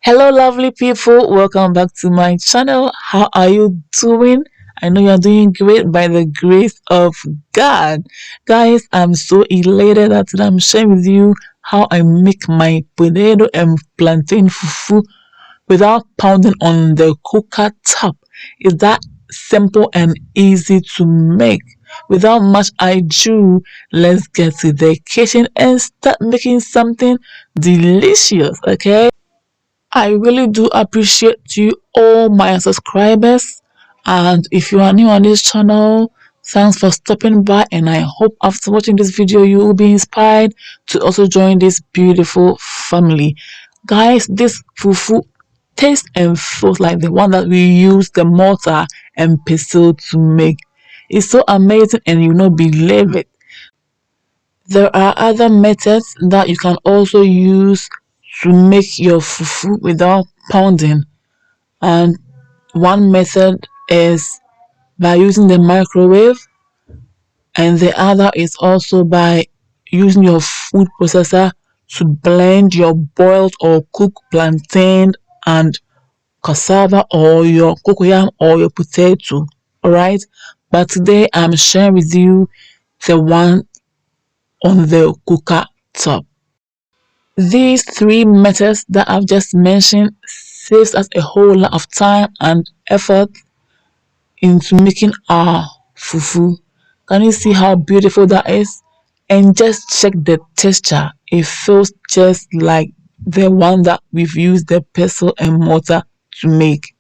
Hello, lovely people. Welcome back to my channel. How are you doing? I know you're doing great by the grace of God. Guys, I'm so elated that I'm sharing with you how I make my potato and plantain fufu without pounding on the cooker top. Is that simple and easy to make? Without much ado, let's get to the kitchen and start making something delicious, okay? I really do appreciate you, all my subscribers. And if you are new on this channel, thanks for stopping by. And I hope after watching this video, you will be inspired to also join this beautiful family. Guys, this fufu tastes and feels like the one that we use the mortar and pestle to make. It's so amazing and you not believe it. There are other methods that you can also use to make your fufu without pounding, and one method is by using the microwave, and the other is also by using your food processor to blend your boiled or cooked plantain and cassava or your cocoyam or your potato. All right, but today I'm sharing with you the one on the cooker top. These three methods that I've just mentioned saves us a whole lot of time and effort into making our fufu. Can you see how beautiful that is? And just check the texture. It feels just like the one that we've used the pestle and mortar to make.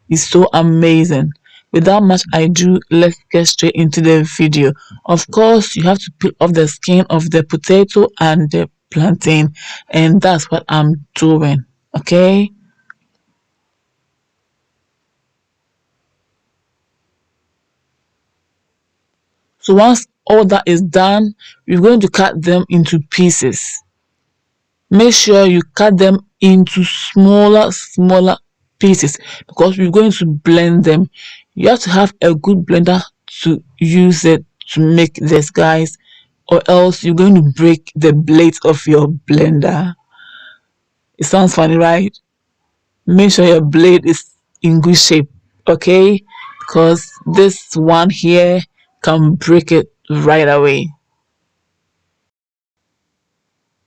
It's so amazing. Without much ado, let's get straight into the video. Of course, you have to peel off the skin of the potato and the plantain, and that's what I'm doing. Okay. So once all that is done, we're going to cut them into pieces. Make sure you cut them into smaller pieces because we're going to blend them. You have to have a good blender to use it to make this, guys, or else you're going to break the blades of your blender. It sounds funny, right? Make sure your blade is in good shape, okay? Because this one here can break it right away.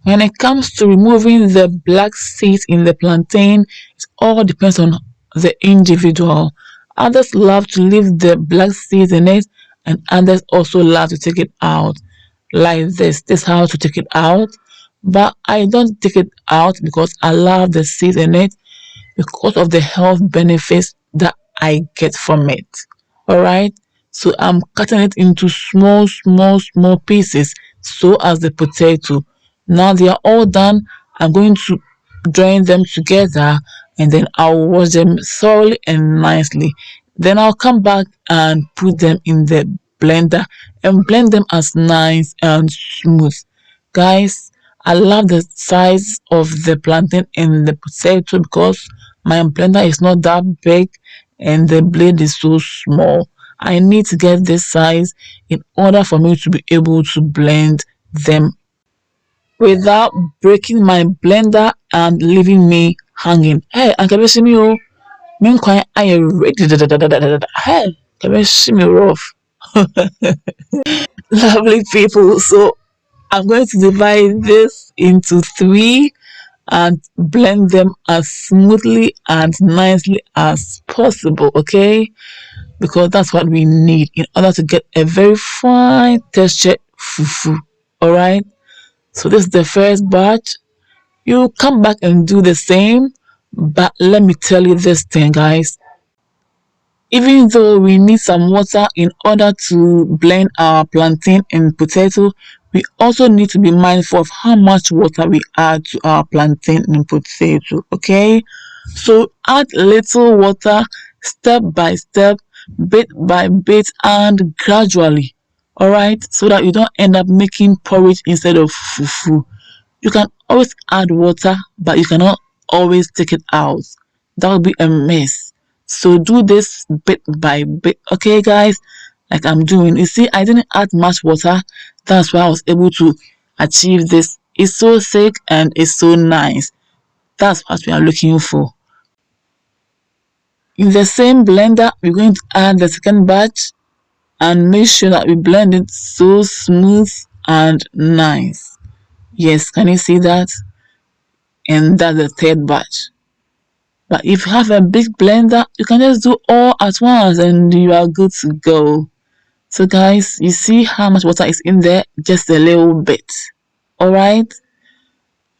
When it comes to removing the black seeds in the plantain, it all depends on the individual. Others love to leave the black seeds in it, and others also love to take it out. Like this. This is how to take it out. But I don't take it out because I love the seeds in it because of the health benefits that I get from it. All right. So I'm cutting it into small pieces, so as the potato. Now they are all done. I'm going to join them together and then I'll wash them thoroughly and nicely. Then I'll come back and put them in the blender and blend them as nice and smooth. Guys, I love the size of the plantain and the potato because my blender is not that big and the blade is so small. I need to get this size in order for me to be able to blend them without breaking my blender and leaving me hanging. Hey, Uncle Bessimio, meanwhile, I am ready. Hey, Uncle rough. Lovely people. So I'm going to divide this into three and blend them as smoothly and nicely as possible, okay? Because that's what we need in order to get a very fine textured fufu. All right. So this is the first batch. You come back and do the same, but let me tell you this thing, guys. Even though we need some water in order to blend our plantain and potato, we also need to be mindful of how much water we add to our plantain and potato, okay? So add little water step by step, bit by bit, and gradually, all right? So that you don't end up making porridge instead of fufu. You can always add water, but you cannot always take it out. That would be a mess. So do this bit by bit, okay, guys? Like I'm doing. You see, I didn't add much water. That's why I was able to achieve this. It's so thick and it's so nice. That's what we are looking for. In the same blender, we're going to add the second batch and make sure that we blend it so smooth and nice. Yes, can you see that? And that's the third batch. But if you have a big blender, you can just do all at once and you are good to go. So guys, you see how much water is in there? Just a little bit. Alright?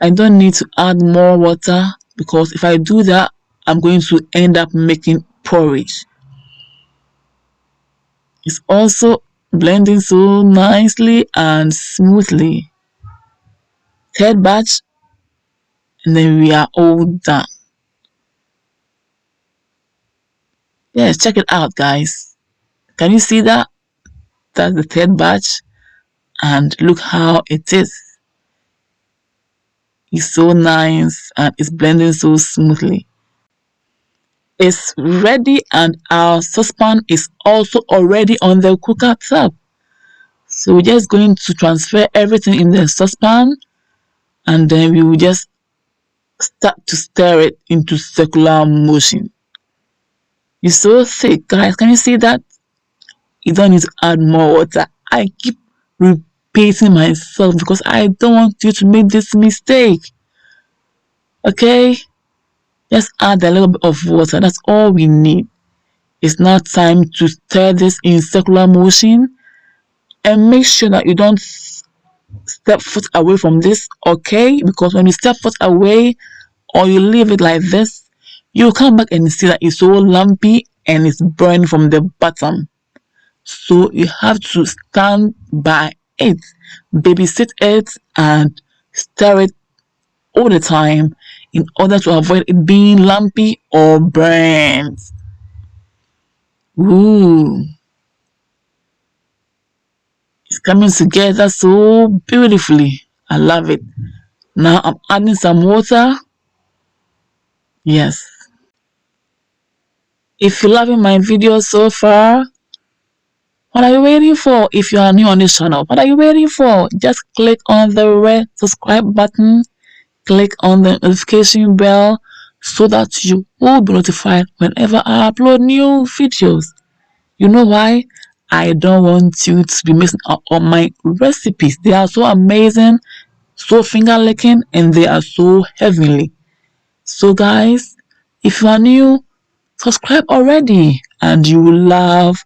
I don't need to add more water because if I do that, I'm going to end up making porridge. It's also blending so nicely and smoothly. Third batch, and then we are all done. Yes, check it out, guys. Can you see that? That's the third batch, and look how it is. It's so nice and it's blending so smoothly. It's ready, and our saucepan is also already on the cooker top. So we're just going to transfer everything in the saucepan, and then we will just start to stir it into circular motion. It's so thick, guys. Can you see that? You don't need to add more water. I keep repeating myself because I don't want you to make this mistake. Okay? Just add a little bit of water. That's all we need. It's now time to stir this in circular motion, and make sure that you don't step foot away from this, okay? Because when you step foot away or you leave it like this, you'll come back and see that it's so lumpy and it's burning from the bottom. So you have to stand by it, babysit it, and stir it all the time in order to avoid it being lumpy or burnt. Ooh, it's coming together so beautifully. I love it. Now I'm adding some water. Yes. If you're loving my video so far, what are you waiting for? If you are new on this channel, what are you waiting for? Just click on the red subscribe button, click on the notification bell so that you will be notified whenever I upload new videos. You know why? I don't want you to be missing out on my recipes. They are so amazing, so finger licking, and they are so heavenly. So guys, if you are new, subscribe already and you will love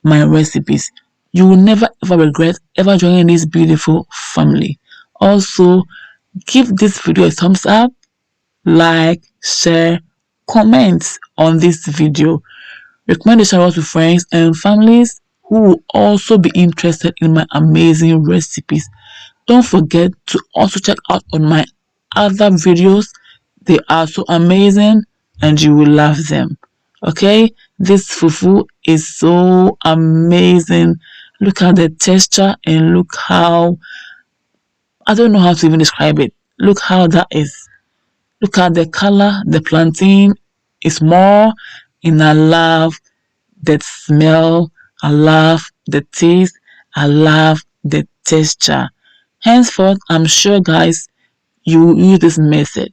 my recipes. You will never ever regret ever joining this beautiful family. Also, give this video a thumbs up, like, share, comment on this video. Recommend the channel to friends and families who will also be interested in my amazing recipes. Don't forget to also check out on my other videos. They are so amazing and you will love them. Okay, this fufu is so amazing. Look at the texture and look how, I don't know how to even describe it. Look how that is. Look at the color. The plantain is more, and I love the smell. I love the taste. I love the texture. Henceforth, I'm sure guys, you will use this method.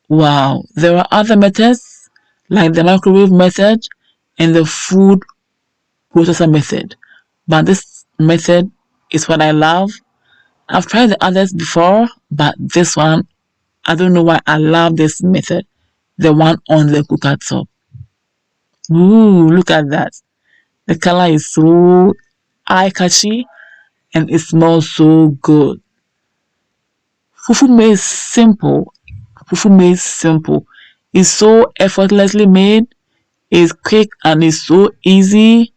Wow, there are other methods like the microwave method and the food processor method, but this method is what I love. I've tried the others before, but this one, I don't know why I love this method, the one on the cooker top. Ooh, look at that. The color is so eye-catchy and it smells so good. Fufu made simple. Fufu made simple. It's so effortlessly made. It's quick and it's so easy.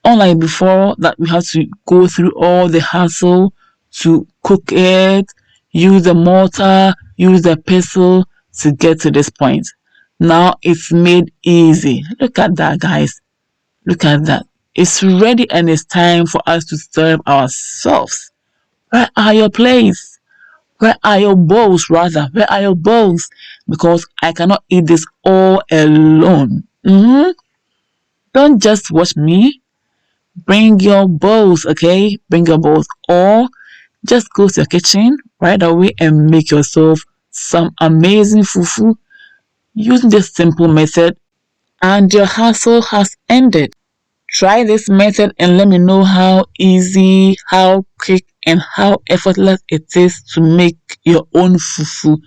Unlike before that we have to go through all the hassle to cook it, use the mortar, use the pestle to get to this point. Now it's made easy. Look at that, guys. Look at that. It's ready and it's time for us to serve ourselves. Where are your plates? Where are your bowls, rather? Where are your bowls? Because I cannot eat this all alone. Don't just watch me. Bring your bowls, okay? Bring your bowls. Or just go to your kitchen right away and make yourself some amazing fufu using this simple method, and your hassle has ended. Try this method and let me know how easy, how quick, and how effortless it is to make your own fufu.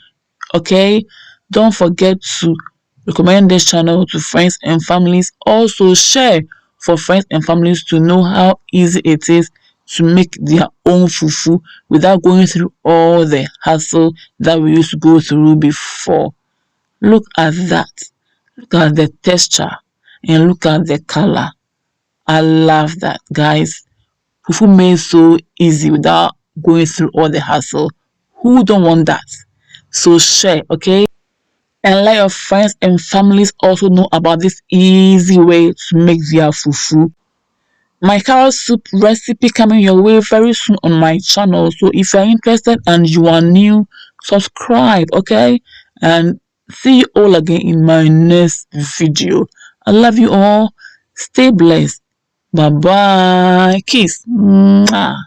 Okay? Don't forget to recommend this channel to friends and families. Also, share for friends and families to know how easy it is to make their own fufu without going through all the hassle that we used to go through before. Look at that. Look at the texture and look at the color. I love that, guys. Fufu made so easy without going through all the hassle. Who don't want that? So share, okay? And let your friends and families also know about this easy way to make their fufu. My carrot soup recipe coming your way very soon on my channel. So if you're interested and you are new, subscribe, okay? And see you all again in my next video. I love you all. Stay blessed. Bye bye. Kiss. Mwah.